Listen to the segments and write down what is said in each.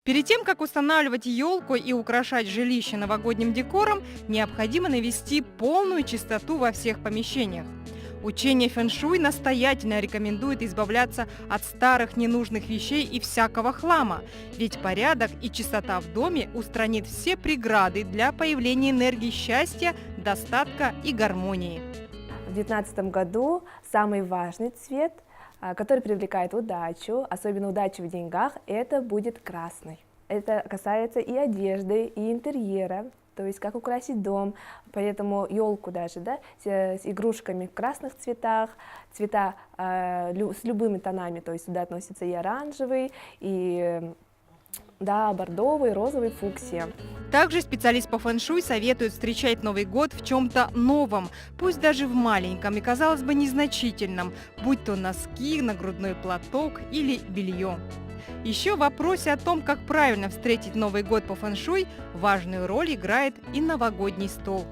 Перед тем, как устанавливать елку и украшать жилище новогодним декором, необходимо навести полную чистоту во всех помещениях. Учение фэн-шуй настоятельно рекомендует избавляться от старых ненужных вещей и всякого хлама, ведь порядок и чистота в доме устранит все преграды для появления энергии счастья, достатка и гармонии. В 2019 году самый важный цвет, который привлекает удачу, особенно удачу в деньгах, это будет красный. Это касается и одежды, и интерьера, то есть как украсить дом, поэтому елку даже, да, с игрушками в красных цветах, цвета с любыми тонами, то есть сюда относится и оранжевый, и да, бордовый, розовый, фуксия. Также специалист по фэн-шуй советует встречать Новый год в чем-то новом, пусть даже в маленьком и, казалось бы, незначительном, будь то носки, нагрудной платок или белье. Еще в вопросе о том, как правильно встретить Новый год по фэн-шуй, важную роль играет и новогодний стол.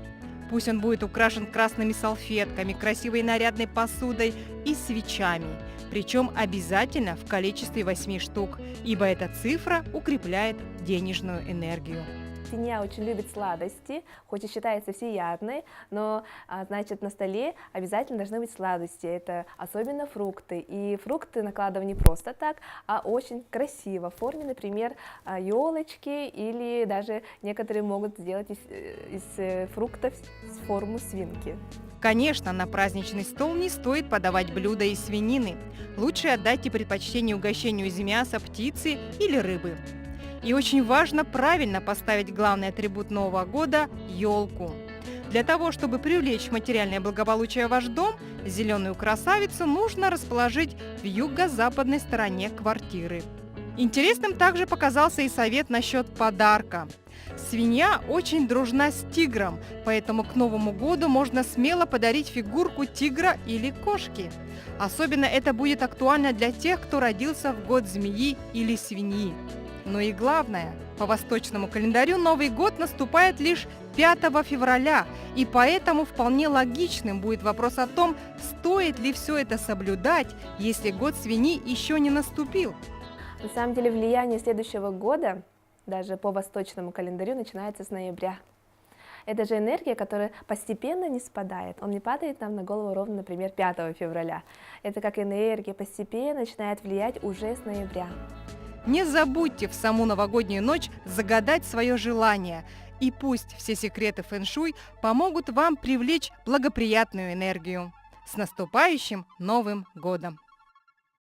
Пусть он будет украшен красными салфетками, красивой нарядной посудой и свечами. Причем обязательно в количестве 8 штук, ибо эта цифра укрепляет денежную энергию. Свинья очень любит сладости, хоть и считается всеядной, но, значит, на столе обязательно должны быть сладости. Это особенно фрукты. И фрукты накладывают не просто так, а очень красиво, в форме, например, елочки, или даже некоторые могут сделать из фруктов форму свинки. Конечно, на праздничный стол не стоит подавать блюда из свинины. Лучше отдайте предпочтение угощению из мяса, птицы или рыбы. И очень важно правильно поставить главный атрибут Нового года – елку. Для того, чтобы привлечь материальное благополучие в ваш дом, зеленую красавицу нужно расположить в юго-западной стороне квартиры. Интересным также показался и совет насчет подарка. Свинья очень дружна с тигром, поэтому к Новому году можно смело подарить фигурку тигра или кошки. Особенно это будет актуально для тех, кто родился в год змеи или свиньи. Но и главное, по восточному календарю Новый год наступает лишь 5 февраля, и поэтому вполне логичным будет вопрос о том, стоит ли все это соблюдать, если год свиньи еще не наступил. На самом деле влияние следующего года, даже по восточному календарю, начинается с ноября. Это же энергия, которая постепенно не спадает. Он не падает нам на голову ровно, например, 5 февраля. Это как энергия постепенно начинает влиять уже с ноября. Не забудьте в саму новогоднюю ночь загадать свое желание, и пусть все секреты фэн-шуй помогут вам привлечь благоприятную энергию. С наступающим Новым годом!